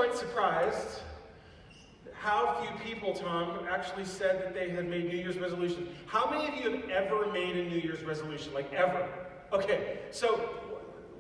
quite surprised how few people, Tom, actually said that they had made New Year's resolutions. How many of you have ever made a New Year's resolution? Like, ever? Okay, so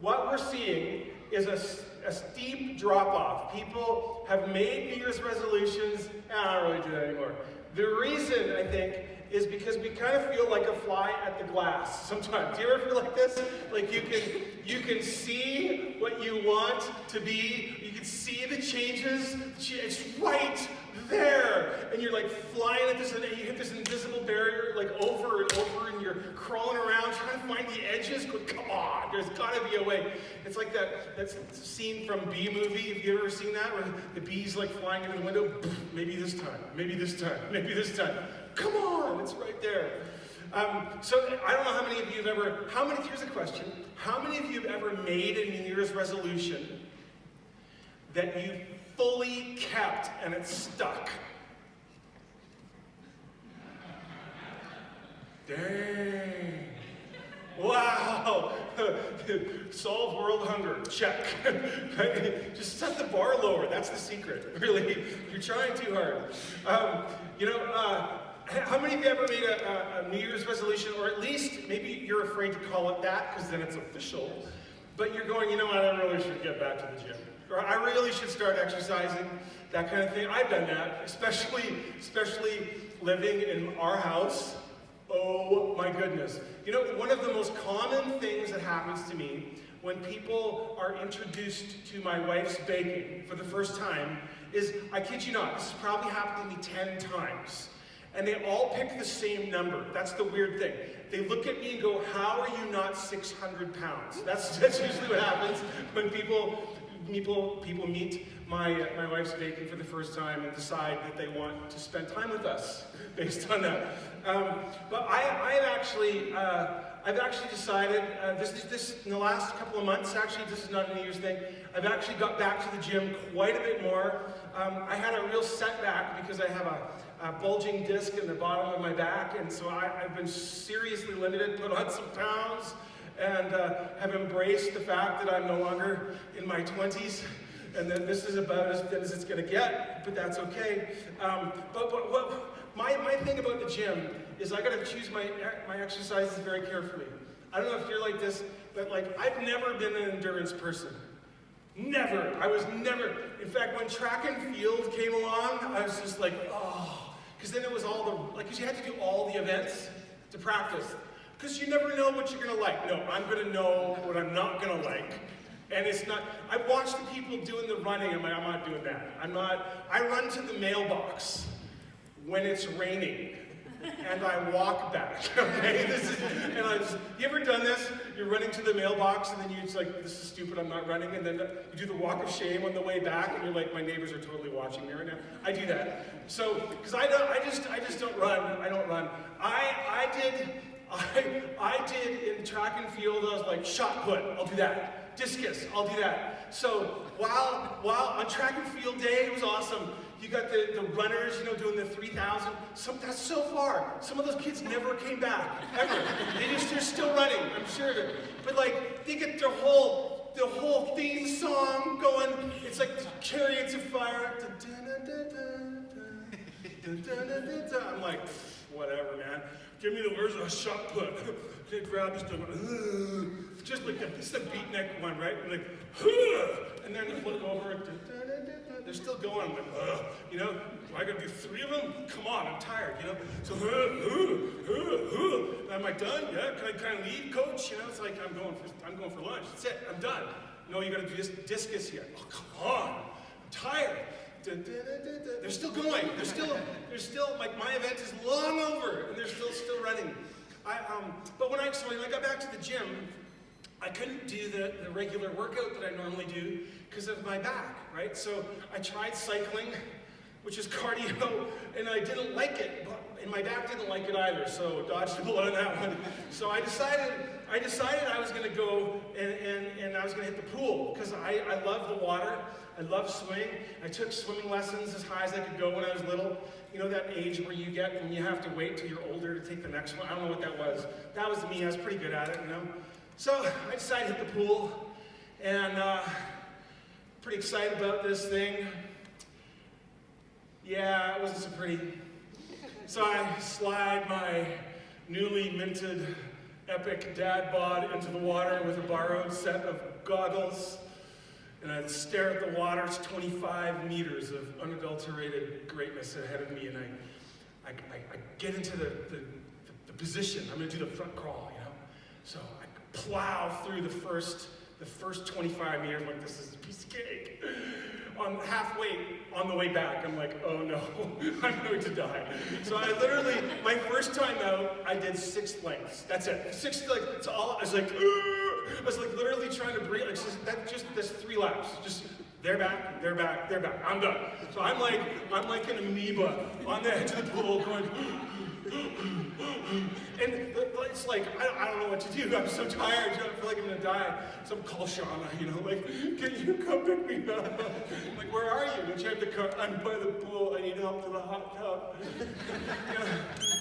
what we're seeing is a steep drop-off. People have made New Year's resolutions. I don't really do that anymore. The reason, I think, is because we kind of feel like a fly at the glass sometimes. Do you ever feel like this? Like you can see what you want to be. You can see the changes. It's right there. And you're like flying at this, and you hit this invisible barrier like over and over, and you're crawling around trying to find the edges. Come on, there's got to be a way. It's like that scene from Bee Movie. Have you ever seen that? Where the bee's like flying into the window. Maybe this time. Maybe this time. Maybe this time. Come on, it's right there. So I don't know how many of you have ever, here's a question. How many of you have ever made a New Year's resolution that you fully kept and it stuck? Dang. Wow. Solve world hunger. Check. Just set the bar lower. That's the secret. Really. You're trying too hard. How many of you ever made a New Year's resolution, or at least maybe you're afraid to call it that because then it's official, but you're going, you know what, I really should get back to the gym. Or I really should start exercising, that kind of thing. I've done that, especially living in our house. Oh my goodness. You know, one of the most common things that happens to me when people are introduced to my wife's baking for the first time is, I kid you not, this has probably happened to me 10 times. And they all pick the same number. That's the weird thing. They look at me and go, how are you not 600 pounds? That's usually what happens when people meet my wife's baking for the first time and decide that they want to spend time with us based on that. But I've actually decided, this in the last couple of months, actually, this is not a New Year's thing, I've actually got back to the gym quite a bit more. I had a real setback because I have a bulging disc in the bottom of my back, and so I've been seriously limited, put on some pounds, and have embraced the fact that I'm no longer in my 20s, and that this is about as fit as it's going to get, but that's okay. But what my thing about the gym is I got to choose my exercises very carefully. I don't know if you're like this, but like I've never been an endurance person. Never. I was never. In fact, when track and field came along, I was just like, oh. Because then it was because you had to do all the events to practice. Because you never know what you're going to like. No, I'm going to know what I'm not going to like. And it's not, I watch the people doing the running, I'm like, I'm not doing that. I run to the mailbox when it's raining. And I walk back, okay? You ever done this? You're running to the mailbox and then you're just like, this is stupid, I'm not running. And then you do the walk of shame on the way back and you're like, my neighbors are totally watching me right now. I do that. So, because I just don't run. I don't run. I did in track and field, I was like, shot put, I'll do that. Discus, I'll do that. So while on track and field day, it was awesome. You got the runners, doing the 3,000. That's so far. Some of those kids never came back, ever. They're still running, I'm sure of it. But like, they get the whole theme song going. It's like the Chariots of Fire. I'm like, whatever, man. Give me where's a shot put? They grab this thing, just like this is the beatnik one, right? And like, and then you flip over, they're still going. I'm like, I gotta do 3 of them? Come on, I'm tired, So, am I done? Yeah, can I leave, coach? It's like I'm going for lunch. That's it, I'm done. No, you gotta do this discus here. Oh, come on, I'm tired. They're still going. They're still like my event is long over, and they're still running. But when I got back to the gym, I couldn't do the regular workout that I normally do because of my back, right? So I tried cycling, which is cardio, and I didn't like it, and my back didn't like it either, so dodged a bullet on that one. So I decided I was going to go and I was going to hit the pool because I love the water. I love swimming. I took swimming lessons as high as I could go when I was little. That age where you get and you have to wait till you're older to take the next one. I don't know what that was. That was me. I was pretty good at it, So I decided to hit the pool and pretty excited about this thing. Yeah, it wasn't so pretty. So I slide my newly minted epic dad bod into the water with a borrowed set of goggles, and I stare at the water. It's 25 meters of unadulterated greatness ahead of me, and I get into the position. I'm going to do the front crawl, you know? So I plow through the first 25 meters like this is a piece of cake. Halfway on the way back, I'm like, oh no, I'm going to die. So I literally, my first time out, I did 6 lengths. That's it. 6 lengths. That's all. I was like literally trying to breathe. Like, that's 3 laps. Just they're back, they're back, they're back. I'm done. So I'm like an amoeba on the edge of the pool going. And it's like, I don't know what to do. I'm so tired. I feel like I'm going to die. So I'm call Shauna, you know, like, can you come pick me up? I'm like, where are you? And she had to come. I'm by the pool. I need help to the hot tub.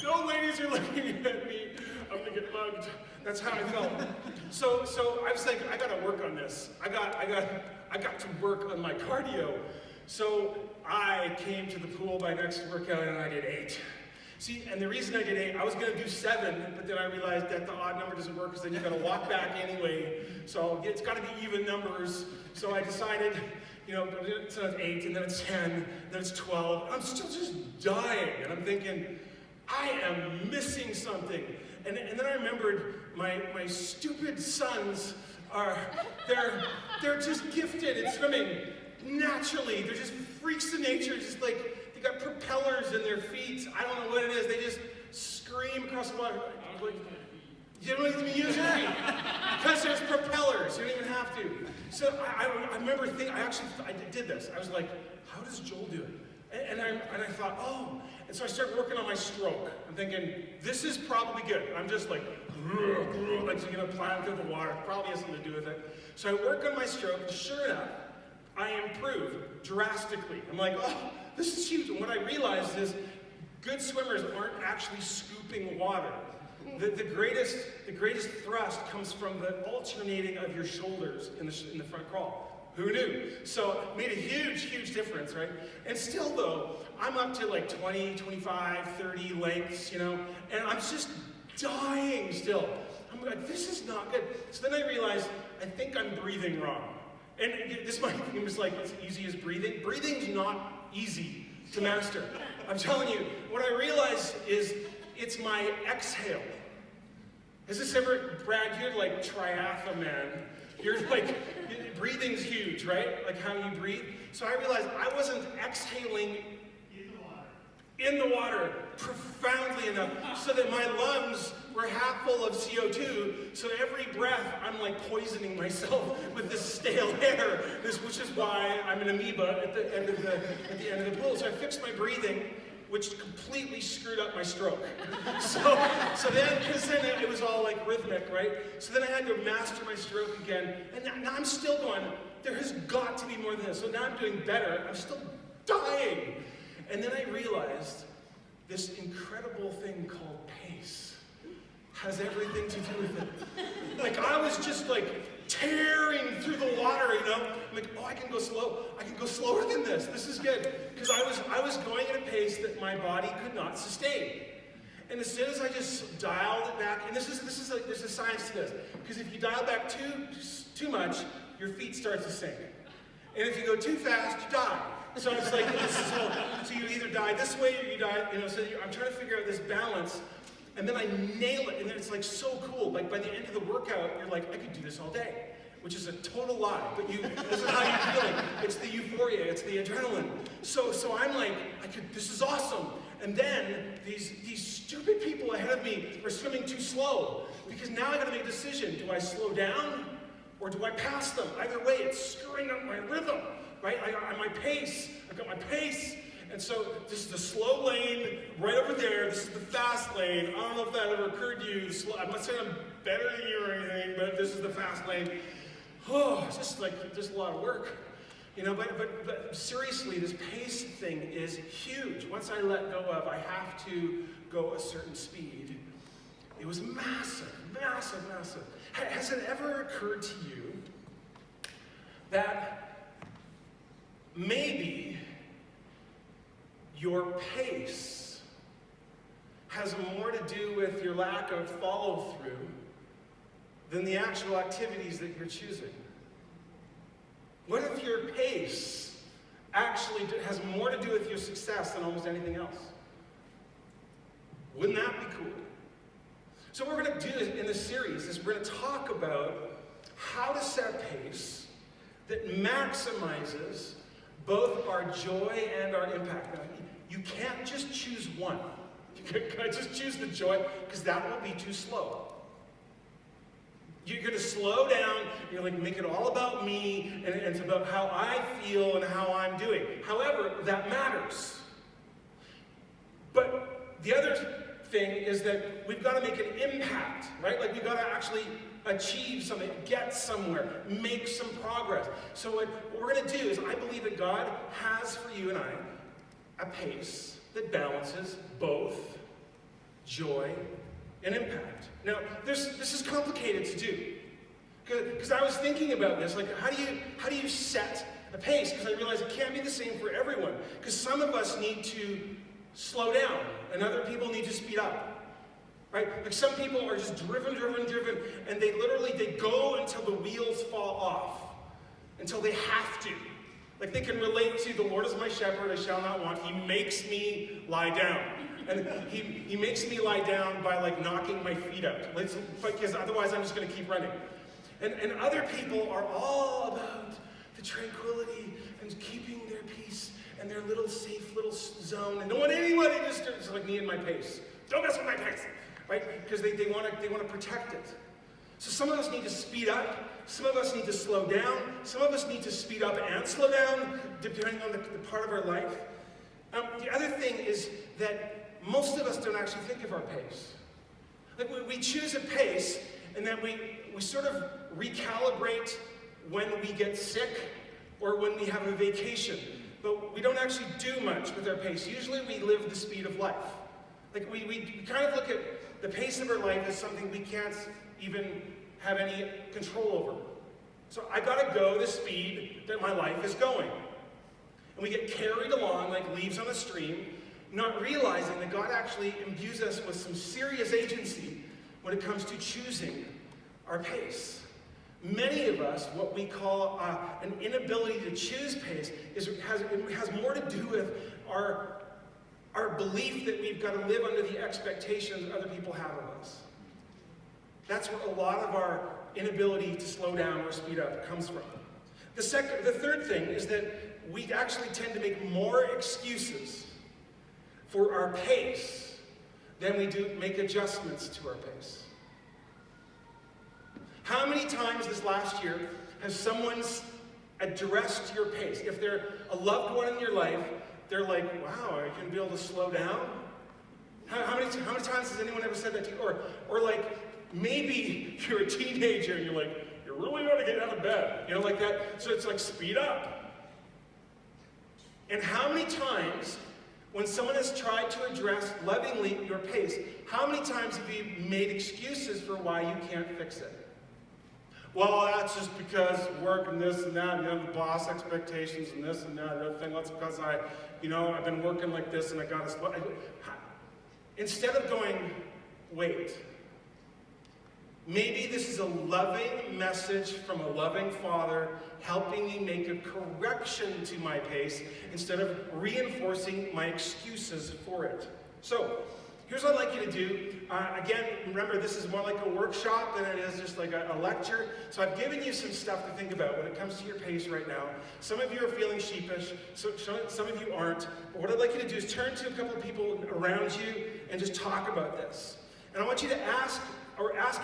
No ladies are looking at me. I'm going to get mugged. That's how I felt. So I was like, I got to work on this. I got to work on my cardio. So I came to the pool by next workout and I did 8. See, and the reason I did 8, I was going to do 7, but then I realized that the odd number doesn't work because then you've got to walk back anyway. So it's got to be even numbers. So I decided, you know, it's 8, and then it's 10, then it's 12. I'm still just dying, and I'm thinking, I am missing something. And then I remembered my stupid sons they're just gifted at swimming naturally. They're just freaks of nature, just like. They got propellers in their feet. I don't know what it is. They just scream across the water. Like, you don't even use your feet because there's propellers. You don't even have to. So I remember thinking. I did this. I was like, how does Joel do it? And I thought, oh. And so I started working on my stroke. I'm thinking, this is probably good. I'm just like plowing through the water. Probably has something to do with it. So I work on my stroke, and sure enough, I improve drastically. I'm like, oh. This is huge. And what I realized is good swimmers aren't actually scooping water. The greatest thrust comes from the alternating of your shoulders in the front crawl. Who knew? So it made a huge difference, right? And still though, I'm up to like 20, 25, 30 lengths, you know, and I'm just dying still. I'm like, this is not good. So then I realized, I think I'm breathing wrong. And this might seem like it's easy as breathing. Breathing's not easy to master. I'm telling you, what I realize is it's my exhale. Has this ever, Brad, you're like triathlon man. You're like, breathing's huge, right? Like how you breathe. So I realized I wasn't exhaling in the water profoundly enough so that my lungs were half full of CO2, so every breath I'm like poisoning myself with this stale air, which is why I'm an amoeba at the end of the pool. So I fixed my breathing, which completely screwed up my stroke. So then, because then it was all like rhythmic, right? So then I had to master my stroke again, and now I'm still going, there has got to be more than this. So now I'm doing better, I'm still dying. And then I realized this incredible thing called pace has everything to do with it. Like I was just like tearing through the water, you know? I'm like, oh, I can go slow. I can go slower than this. This is good. Because I was going at a pace that my body could not sustain. And as soon as I just dialed it back, and there's a science to this. Because if you dial back too much, your feet start to sink. And if you go too fast, you die. So it's like, so you either die this way or you die, you know, so I'm trying to figure out this balance, and then I nail it, and then it's like so cool. Like by the end of the workout, you're like, I could do this all day, which is a total lie, but this is how you're feeling. It's the euphoria, it's the adrenaline. So I'm like, this is awesome. And then these stupid people ahead of me are swimming too slow, because now I gotta make a decision. Do I slow down, or do I pass them? Either way, it's screwing up my rhythm. Right? I got my pace. And so this is the slow lane right over there. This is the fast lane. I don't know if that ever occurred to you. I'm not saying I'm better than you or anything, but this is the fast lane. Oh, it's just like just a lot of work. You know, but seriously, this pace thing is huge. Once I let go of, I have to go a certain speed. It was massive. Has it ever occurred to you that maybe your pace has more to do with your lack of follow-through than the actual activities that you're choosing. What if your pace actually has more to do with your success than almost anything else? Wouldn't that be cool? So what we're going to do in this series is we're going to talk about how to set a pace that maximizes both our joy and our impact. Now, you can't just choose one. You can't just choose the joy, because that will be too slow. You're going to slow down, you're like, make it all about me, and it's about how I feel and how I'm doing. However, that matters. But the other thing is that we've got to make an impact, right? Like, we've got to actually achieve something, get somewhere, make some progress. So what we're going to do is, I believe that God has for you and I a pace that balances both joy and impact. Now, this is complicated to do, because I was thinking about this, like, how do you set a pace? Because I realized it can't be the same for everyone, because some of us need to slow down, and other people need to speed up, right? Like, some people are just driven, and they go until the wheels fall off, until they have to. Like, they can relate to, the Lord is my shepherd, I shall not want. He makes me lie down. And he makes me lie down by, like, knocking my feet out. Because otherwise I'm just going to keep running. And other people are all about the tranquility and keeping their peace and their little safe little zone. And don't want anyone to disturb. It's like me and my pace. Don't mess with my pace. Right? Because they want to protect it. So some of us need to speed up. Some of us need to slow down. Some of us need to speed up and slow down, depending on the part of our life. The other thing is that most of us don't actually think of our pace. Like, we choose a pace, and then we sort of recalibrate when we get sick or when we have a vacation. But we don't actually do much with our pace. Usually we live the speed of life. Like, we kind of look at the pace of our life as something we can't even have any control over. So I gotta go the speed that my life is going. And we get carried along like leaves on a stream, not realizing that God actually imbues us with some serious agency when it comes to choosing our pace. Many of us, what we call an inability to choose pace, has more to do with our belief that we've got to live under the expectations other people have of us. That's where a lot of our inability to slow down or speed up comes from. The third thing is that we actually tend to make more excuses for our pace than we do make adjustments to our pace. How many times this last year has someone addressed your pace? If they're a loved one in your life, they're like, wow, are you going to be able to slow down? How many times has anyone ever said that to you? Or like, maybe you're a teenager and you're like, you really got to get out of bed. You know, like that. So it's like, speed up. And how many times, when someone has tried to address lovingly your pace, how many times have you made excuses for why you can't fix it? Well, that's just because work and this and that, and the boss expectations and this and that, and other thing. That's because I've been working like this and I got to. Instead of going, wait, maybe this is a loving message from a loving Father helping me make a correction to my pace instead of reinforcing my excuses for it. So, here's what I'd like you to do. Again, remember, this is more like a workshop than it is just like a lecture. So I've given you some stuff to think about when it comes to your pace right now. Some of you are feeling sheepish, so some of you aren't. But what I'd like you to do is turn to a couple of people around you and just talk about this. And I want you to ask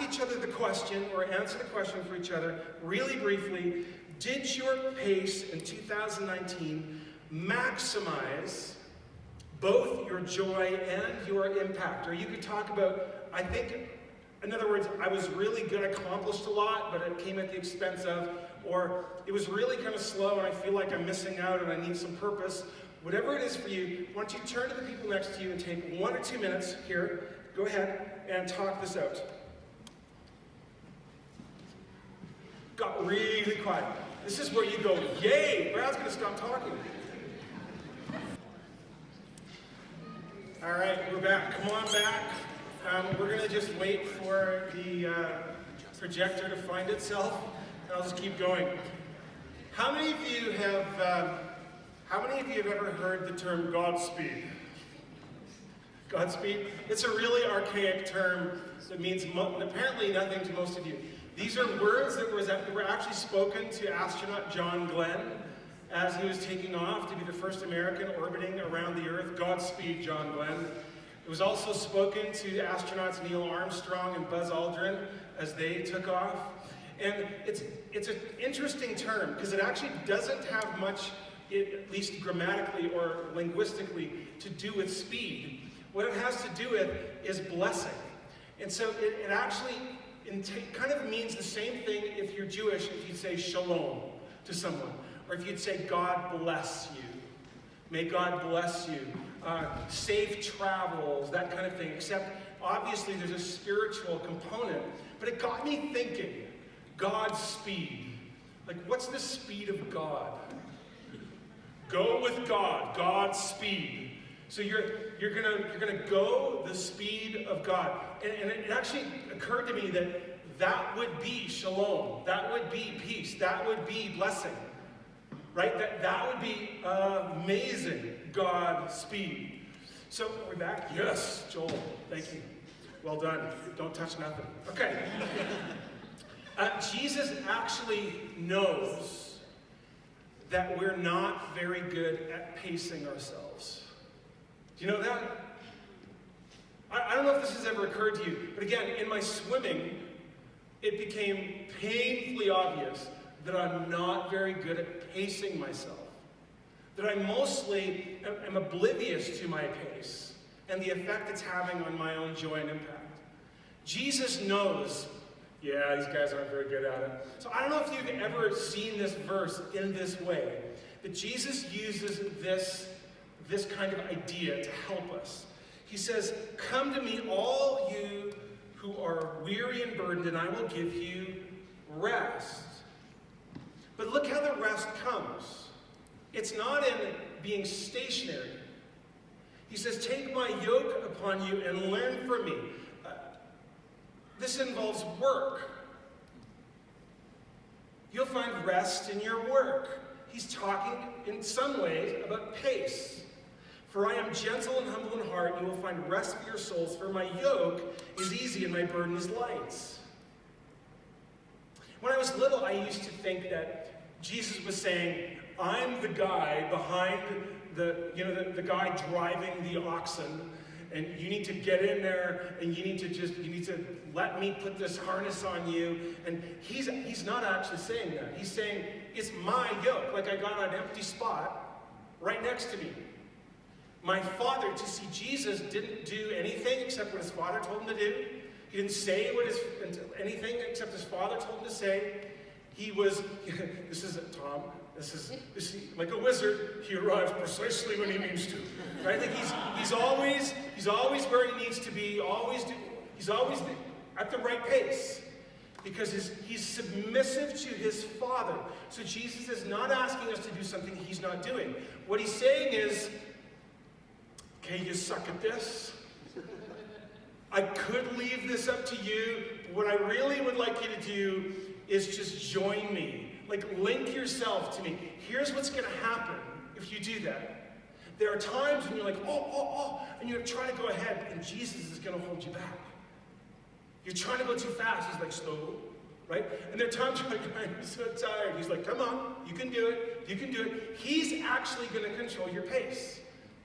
each other the question, or answer the question for each other really briefly. Did your pace in 2019 maximize both your joy and your impact? Or you could talk about, I think, in other words, I was really good, accomplished a lot, but it came at the expense of, or it was really kind of slow and I feel like I'm missing out and I need some purpose. Whatever it is for you, why don't you turn to the people next to you and take 1 or 2 minutes here, go ahead and talk this out. Got really quiet. This is where you go, yay, Brad's going to stop talking. All right, we're back. Come on back. We're going to just wait for the projector to find itself, and I'll just keep going. How many of you have ever heard the term Godspeed? Godspeed? It's a really archaic term that means apparently nothing to most of you. These are words that were actually spoken to astronaut John Glenn as he was taking off to be the first American orbiting around the Earth. Godspeed, John Glenn. It was also spoken to astronauts Neil Armstrong and Buzz Aldrin as they took off. And it's an interesting term because it actually doesn't have much, at least grammatically or linguistically, to do with speed. What it has to do with is blessing. And so it actually kind of means the same thing if you're Jewish, if you'd say shalom to someone, or if you'd say God bless you. May God bless you. Safe travels, that kind of thing. Except, obviously, there's a spiritual component. But it got me thinking, Godspeed. Like, what's the speed of God? Go with God, Godspeed. So you're gonna go the speed of God. And it actually occurred to me that would be shalom. That would be peace. That would be blessing. Right? That would be amazing. Godspeed. So, are we back? Yes, Joel. Thank you. Well done. Don't touch nothing. Okay. Jesus actually knows that we're not very good at pacing ourselves. Do you know that? I don't know if this has ever occurred to you, but again, in my swimming, it became painfully obvious that I'm not very good at pacing myself. That I mostly am oblivious to my pace and the effect it's having on my own joy and impact. Jesus knows, yeah, these guys aren't very good at it. So I don't know if you've ever seen this verse in this way, but Jesus uses this kind of idea to help us. He says, "Come to me, all you who are weary and burdened, and I will give you rest." But look how the rest comes. It's not in being stationary. He says, "Take my yoke upon you and learn from me." This involves work. You'll find rest in your work. He's talking in some ways about pace. "For I am gentle and humble in heart, and you will find rest for your souls, for my yoke is easy and my burden is light." When I was little, I used to think that Jesus was saying, I'm the guy behind the guy driving the oxen, and you need to get in there, and you need to let me put this harness on you. And he's not actually saying that. He's saying, it's my yoke. Like I got an empty spot right next to me. My father, to see Jesus, didn't do anything except what his father told him to do. He didn't say anything except his father told him to say. He was, this is Tom, this is like a wizard. He arrives precisely when he means to, right? Like he's always where he needs to be. He's always at the right pace because he's submissive to his father. So Jesus is not asking us to do something he's not doing. What he's saying is, okay, you suck at this. I could leave this up to you. What I really would like you to do is just join me. Like, link yourself to me. Here's what's going to happen if you do that. There are times when you're like, oh, and you try to go ahead, and Jesus is going to hold you back. You're trying to go too fast. He's like, slow, right? And there are times you're like, I'm so tired. He's like, come on, you can do it. You can do it. He's actually going to control your pace.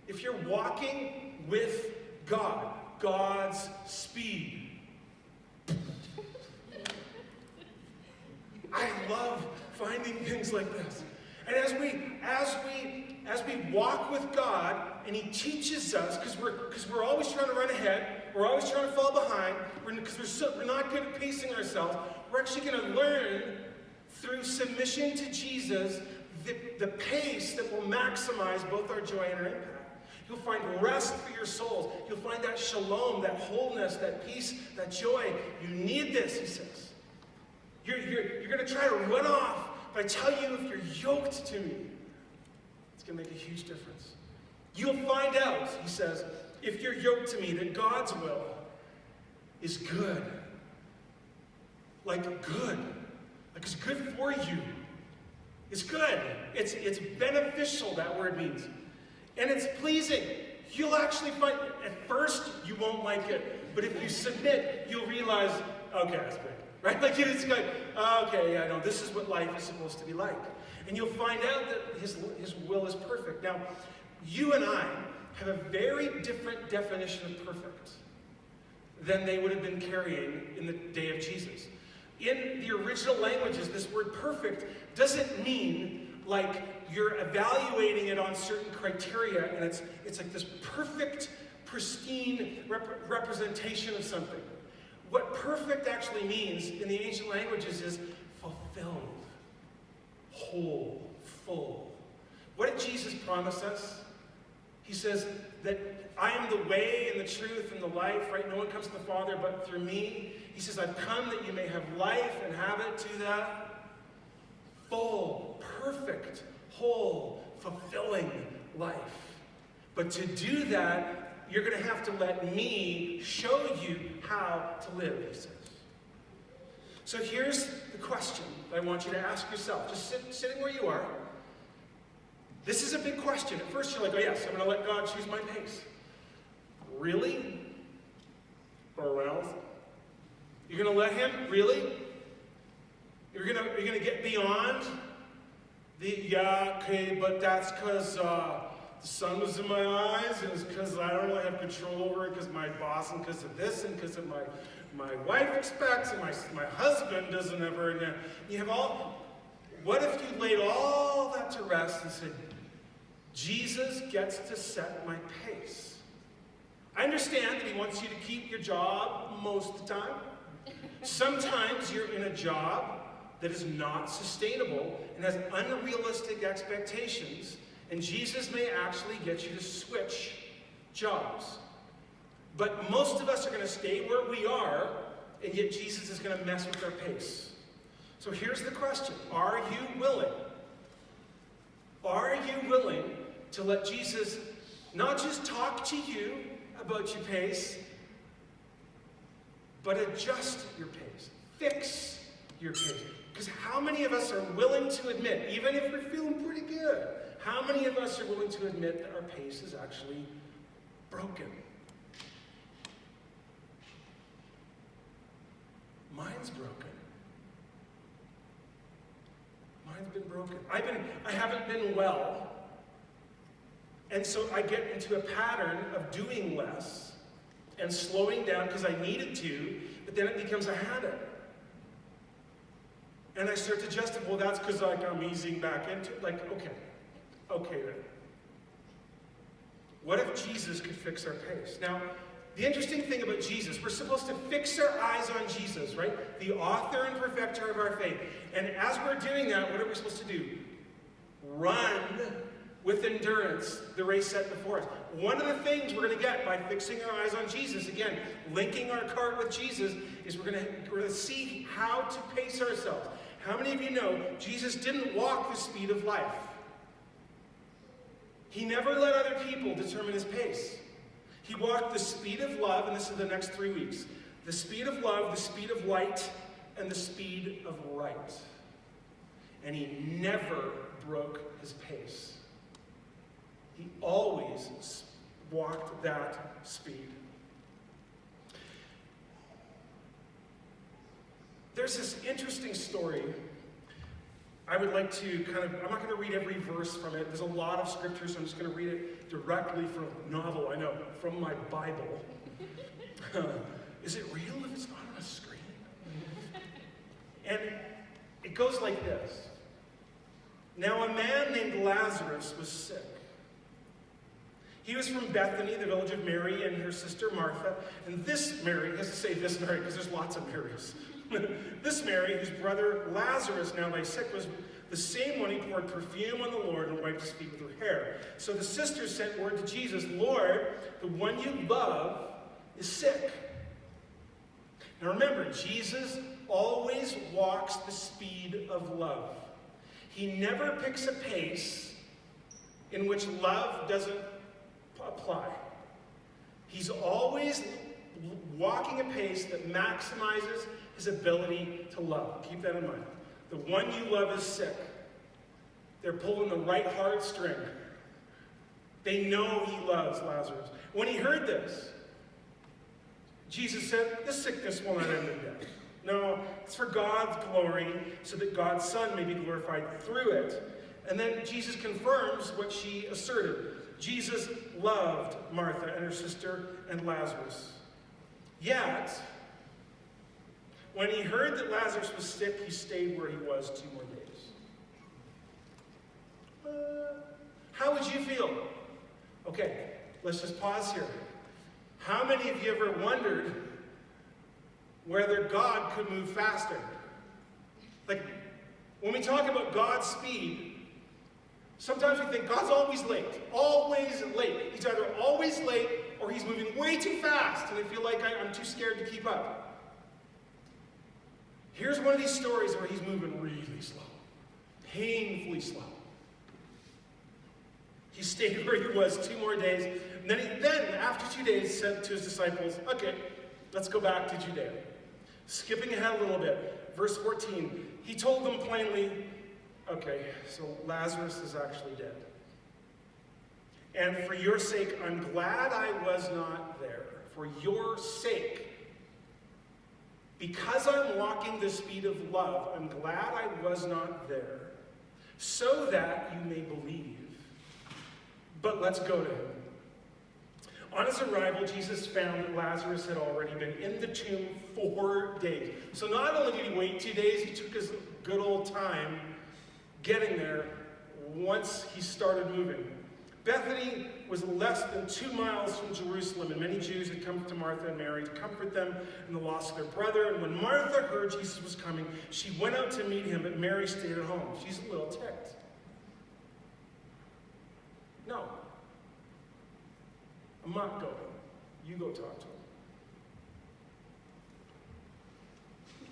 If you're walking with God, God's speed. I love finding things like this. And as we walk with God, and He teaches us, because we're always trying to run ahead, we're always trying to fall behind, because we're not good at pacing ourselves. We're actually going to learn through submission to Jesus the pace that will maximize both our joy and our impact. You'll find rest for your souls. You'll find that shalom, that wholeness, that peace, that joy. You need this, he says. You're going to try to run off But I tell you, if you're yoked to me, it's going to make a huge difference. You'll find out, he says, if you're yoked to me, that God's will is good. Like good. Like it's good for you. It's good. It's beneficial, that word means. And it's pleasing. You'll actually find, at first, you won't like it. But if you submit, you'll realize, okay, that's great. Right? Like it's like, okay, yeah, no, this is what life is supposed to be like. And you'll find out that his will is perfect. Now, you and I have a very different definition of perfect than they would have been carrying in the day of Jesus. In the original languages, this word perfect doesn't mean like you're evaluating it on certain criteria and it's like this perfect, pristine representation of something. What perfect actually means in the ancient languages is fulfilled, whole, full. What did Jesus promise us? He says that I am the way and the truth and the life, right? No one comes to the Father but through me. He says, I've come that you may have life and have it to that full, perfect, whole, fulfilling life. But to do that, you're going to have to let me show you how to live, he says. So here's the question that I want you to ask yourself, just sitting where you are. This is a big question. At first you're like, oh yes, I'm going to let God choose my pace. Really? Or else? You're going to let him? Really? You're going to get beyond the, yeah, okay, but that's because the sun was in my eyes, and it's because I don't really have control over it, because my boss, and because of this, and because of my wife expects, and my husband doesn't ever, and you have all, what if you laid all that to rest and said, Jesus gets to set my pace. I understand that he wants you to keep your job most of the time. Sometimes you're in a job that is not sustainable and has unrealistic expectations, and Jesus may actually get you to switch jobs. But most of us are going to stay where we are, and yet Jesus is going to mess with our pace. So here's the question. Are you willing? Are you willing to let Jesus not just talk to you about your pace, but adjust your pace, fix your pace? Because how many of us are willing to admit, even if we're feeling pretty good, how many of us are willing to admit that our pace is actually broken? Mine's broken. Mine's been broken. I haven't been well. And so I get into a pattern of doing less and slowing down because I needed to, but then it becomes a habit. And I start to justify, well, that's because like I'm easing back into it. Like, okay then. What if Jesus could fix our pace? Now, the interesting thing about Jesus, we're supposed to fix our eyes on Jesus, right? The author and perfecter of our faith. And as we're doing that, what are we supposed to do? Run with endurance the race set before us. One of the things we're going to get by fixing our eyes on Jesus, again, linking our cart with Jesus, is we're going to see how to pace ourselves. How many of you know Jesus didn't walk the speed of life? He never let other people determine his pace. He walked the speed of love, and this is the next 3 weeks. The speed of love, the speed of light, and the speed of right. And he never broke his pace. He always walked that speed. There's this interesting story. I would like to I'm not going to read every verse from it. There's a lot of scripture, so I'm just going to read it directly from a novel, I know, from my Bible. Is it real if it's not on a screen? And it goes like this. Now a man named Lazarus was sick. He was from Bethany, the village of Mary and her sister Martha. And this Mary, he has to say this Mary because there's lots of Marys. This Mary, whose brother Lazarus now lay sick, was the same one who poured perfume on the Lord and wiped his feet with her hair. So the sisters sent word to Jesus, Lord, the one you love is sick. Now remember, Jesus always walks the speed of love. He never picks a pace in which love doesn't apply. He's always walking a pace that maximizes his ability to love. Keep that in mind. The one you love is sick. They're pulling the right heartstring. They know he loves Lazarus. When he heard this, Jesus said, this sickness will not end in death. No, it's for God's glory, so that God's Son may be glorified through it. And then Jesus confirms what she asserted. Jesus loved Martha and her sister and Lazarus. Yet, when he heard that Lazarus was sick, he stayed where he was 2 more days. How would you feel? Okay, let's just pause here. How many of you ever wondered whether God could move faster? Like, when we talk about Godspeed, sometimes we think God's always late. Always late. He's either always late or he's moving way too fast, and I feel like I'm too scared to keep up. Here's one of these stories where he's moving really slow. Painfully slow. He stayed where he was 2 more days. And then after 2 days, said to his disciples, okay, let's go back to Judea. Skipping ahead a little bit, verse 14, he told them plainly, okay, so Lazarus is actually dead. And for your sake, I'm glad I was not there. For your sake. Because I'm walking the speed of love, I'm glad I was not there. So that you may believe. But let's go to him. On his arrival, Jesus found that Lazarus had already been in the tomb 4 days. So not only did he wait 2 days, he took his good old time getting there once he started moving. Bethany was less than 2 miles from Jerusalem, and many Jews had come to Martha and Mary to comfort them in the loss of their brother. And when Martha heard Jesus was coming, she went out to meet him, but Mary stayed at home. She's a little ticked. No. I'm not going. You go talk to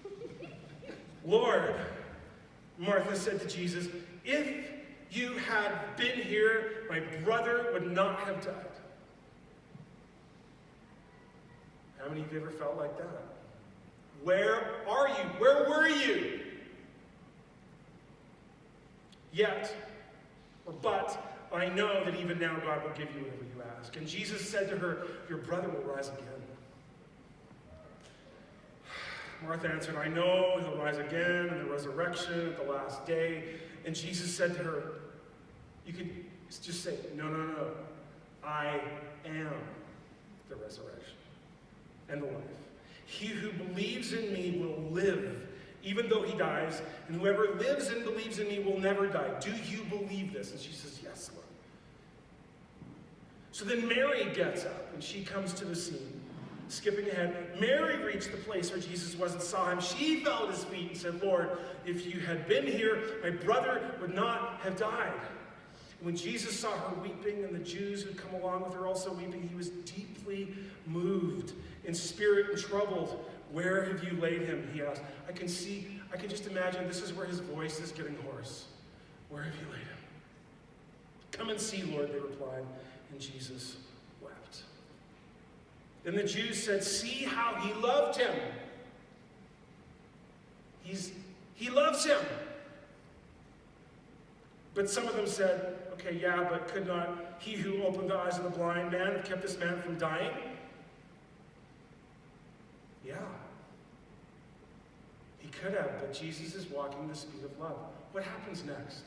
him. Lord, Martha said to Jesus, if you had been here, my brother would not have died. How many of you ever felt like that? Where are you? Where were you? Yet, but I know that even now God will give you whatever you ask. And Jesus said to her, your brother will rise again. Martha answered, I know he'll rise again in the resurrection at the last day. And Jesus said to her, you could just say, no. I am the resurrection and the life. He who believes in me will live, even though he dies. And whoever lives and believes in me will never die. Do you believe this? And she says, yes, Lord. So then Mary gets up and she comes to the scene. Skipping ahead, Mary reached the place where Jesus was and saw him. She fell at his feet and said, Lord, if you had been here, my brother would not have died. And when Jesus saw her weeping and the Jews who had come along with her also weeping, he was deeply moved in spirit and troubled. Where have you laid him? He asked. I can just imagine this is where his voice is getting hoarse. Where have you laid him? Come and see, Lord, they replied. And Jesus wept. Then the Jews said, see how he loved him. He loves him. But some of them said, okay, yeah, but could not he who opened the eyes of the blind man have kept this man from dying? Yeah. He could have, but Jesus is walking the speed of love. What happens next?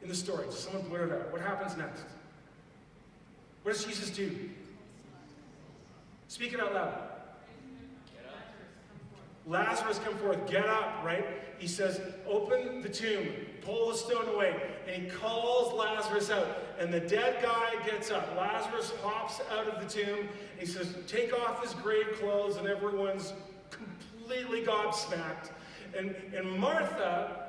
In the story, someone blurt it out. What happens next? What does Jesus do? Speak it out loud. Lazarus, come forth. Get up, right? He says, open the tomb, pull the stone away, and he calls Lazarus out. And the dead guy gets up. Lazarus hops out of the tomb, and he says, take off his grave clothes, and everyone's completely gobsmacked. And Martha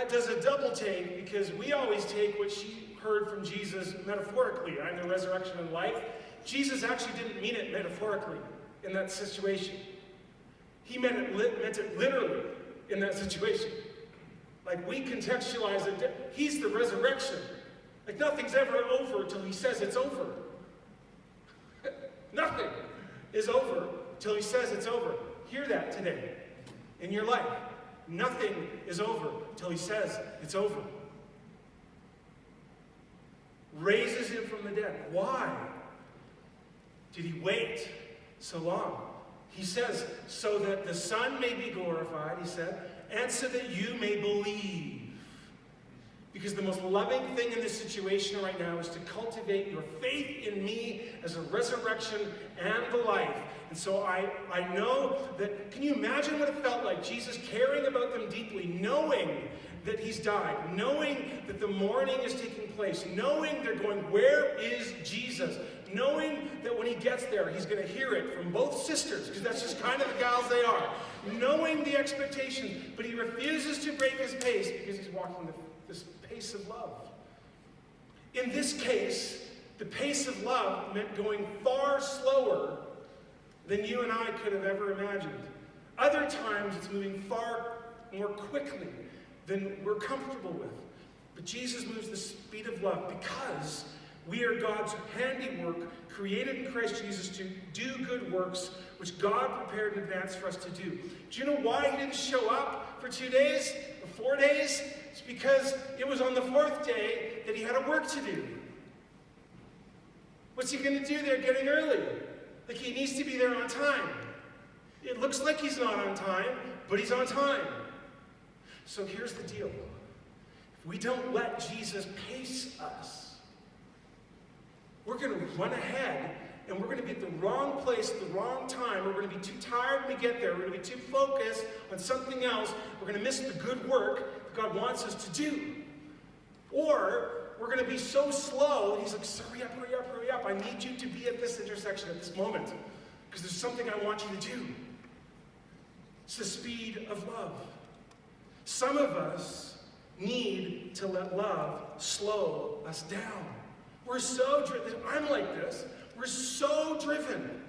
does a double take, because we always take what she heard from Jesus metaphorically. I'm the resurrection and life. Jesus actually didn't mean it metaphorically in that situation. He meant it literally in that situation. Like, we contextualize it. He's the resurrection. Like, nothing's ever over till he says it's over. Nothing is over till he says it's over. Hear that today in your life. Nothing is over till he says it's over. Raises him from the dead. Why did he wait so long? He says, so that the Son may be glorified, he said, and so that you may believe. Because the most loving thing in this situation right now is to cultivate your faith in me as a resurrection and the life. And so I know that, can you imagine what it felt like? Jesus caring about them deeply, knowing that he's died, knowing that the mourning is taking place, knowing they're going, where is Jesus? Knowing that when he gets there, he's going to hear it from both sisters, because that's just kind of the gals they are. Knowing the expectations, but he refuses to break his pace because he's walking this pace of love. In this case, the pace of love meant going far slower than you and I could have ever imagined. Other times, it's moving far more quickly than we're comfortable with. But Jesus moves the speed of love because we are God's handiwork, created in Christ Jesus to do good works, which God prepared in advance for us to do. Do you know why he didn't show up for 2 days or 4 days? It's because it was on the 4th day that he had a work to do. What's he going to do there getting early? Like, he needs to be there on time. It looks like he's not on time, but he's on time. So here's the deal. If we don't let Jesus pace us, we're going to run ahead, and we're going to be at the wrong place at the wrong time. We're going to be too tired when we get there. We're going to be too focused on something else. We're going to miss the good work that God wants us to do. Or we're going to be so slow, and he's like, hurry up, hurry up, hurry up. I need you to be at this intersection at this moment, because there's something I want you to do. It's the speed of love. Some of us need to let love slow us down. We're so driven. I'm like this. We're so driven.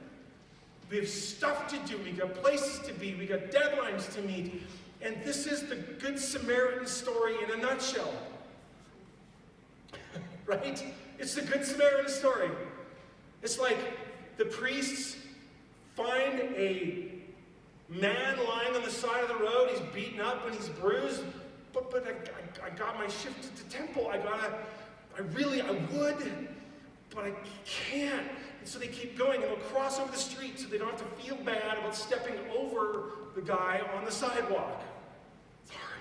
We have stuff to do. We got places to be. We got deadlines to meet. And this is the Good Samaritan story in a nutshell. Right? It's the Good Samaritan story. It's like the priests find a man lying on the side of the road. He's beaten up and he's bruised. But I got my shift at the temple. I would, but I can't. And so they keep going, and they'll cross over the street so they don't have to feel bad about stepping over the guy on the sidewalk. It's hard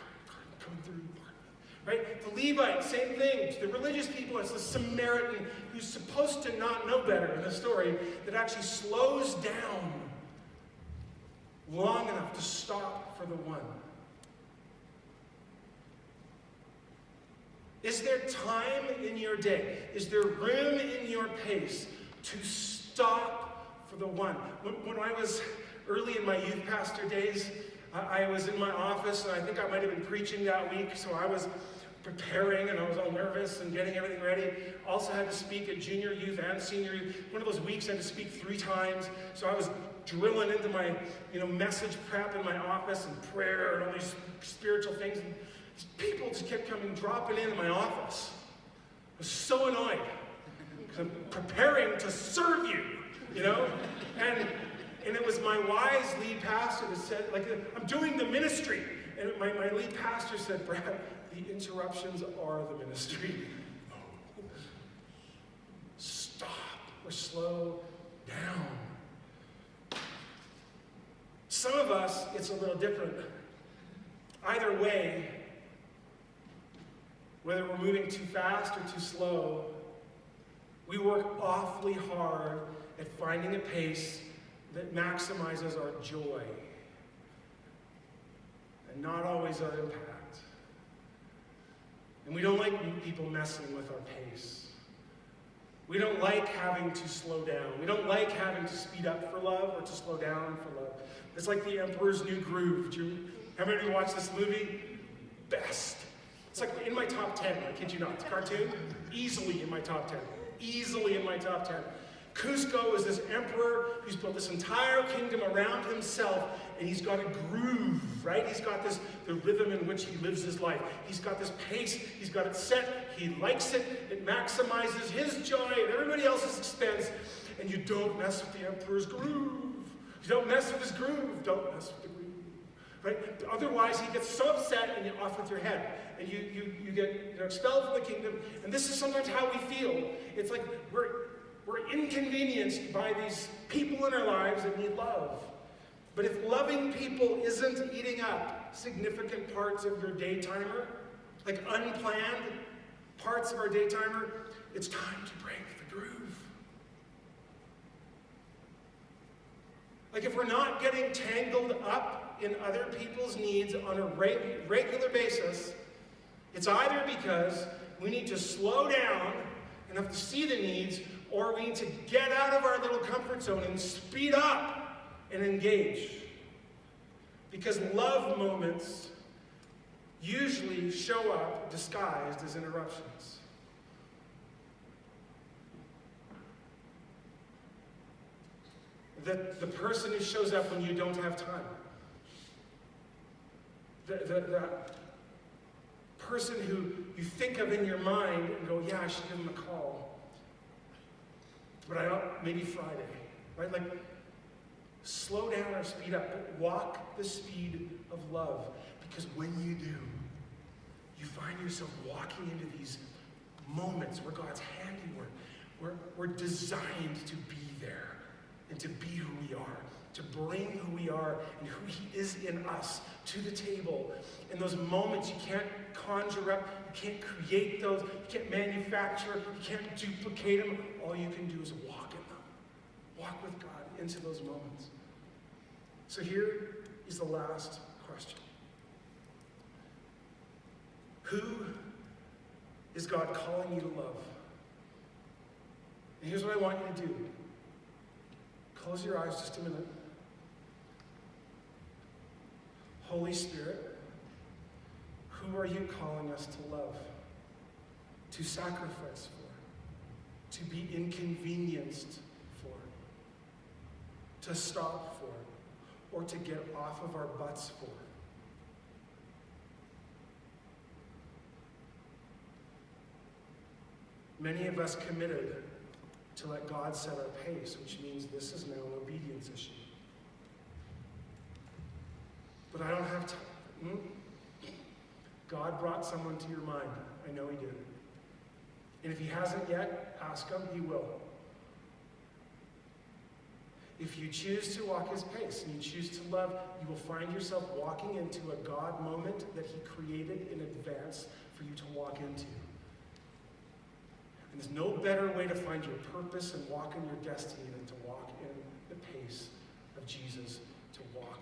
coming through. Right? The Levite, same thing. To the religious people, it's the Samaritan who's supposed to not know better in the story that actually slows down long enough to stop for the one. Is there time in your day? Is there room in your pace to stop for the one? When I was early in my youth pastor days, I was in my office, and I think I might have been preaching that week, so I was preparing, and I was all nervous and getting everything ready. Also had to speak at junior youth and senior youth. One of those weeks I had to speak 3 times, so I was drilling into my message prep in my office and prayer and all these spiritual things. And people just kept coming, dropping into my office. I was so annoyed because I'm preparing to serve you, And it was my wise lead pastor that said, I'm doing the ministry. And my lead pastor said, Brad, the interruptions are the ministry. Stop or slow down. Some of us, it's a little different. Either way, whether we're moving too fast or too slow, we work awfully hard at finding a pace that maximizes our joy and not always our impact. And we don't like people messing with our pace. We don't like having to slow down. We don't like having to speed up for love or to slow down for love. It's like The Emperor's New Groove. Have any of you watched this movie? Best. It's like in my top 10, I kid you not. It's a cartoon. Easily in my top 10. Easily in my top 10. Cusco is this emperor who's built this entire kingdom around himself, and he's got a groove, right? He's got the rhythm in which he lives his life. He's got this pace, he's got it set, he likes it, it maximizes his joy at everybody else's expense, and you don't mess with the emperor's groove. You don't mess with his groove, don't mess with the groove. Right? Otherwise, he gets so upset and you're off with your head. And you get expelled from the kingdom. And this is sometimes how we feel. It's like we're inconvenienced by these people in our lives that need love. But if loving people isn't eating up significant parts of your daytimer, like unplanned parts of our daytimer, it's time to break the groove. Like if we're not getting tangled up in other people's needs on a regular basis, it's either because we need to slow down and have to see the needs, or we need to get out of our little comfort zone and speed up and engage. Because love moments usually show up disguised as interruptions. The person who shows up when you don't have time. The person who you think of in your mind and go, yeah, I should give him a call. But I don't, maybe Friday. Right? Like, slow down or speed up, but walk the speed of love. Because when you do, you find yourself walking into these moments where God's handiwork, we're designed to be there. And to be who we are, to bring who we are and who he is in us to the table. In those moments you can't conjure up, you can't create those, you can't manufacture, you can't duplicate them. All you can do is walk in them. Walk with God into those moments. So here is the last question. Who is God calling you to love? And here's what I want you to do. Close your eyes just a minute. Holy Spirit, who are you calling us to love, to sacrifice for, to be inconvenienced for, to stop for, or to get off of our butts for? Many of us committed to let God set our pace, which means this is now an obedience issue. But I don't have time. God brought someone to your mind. I know he did. And if he hasn't yet, ask him, he will. If you choose to walk his pace and you choose to love, you will find yourself walking into a God moment that he created in advance for you to walk into. And there's no better way to find your purpose and walk in your destiny than to walk in the pace of Jesus, to walk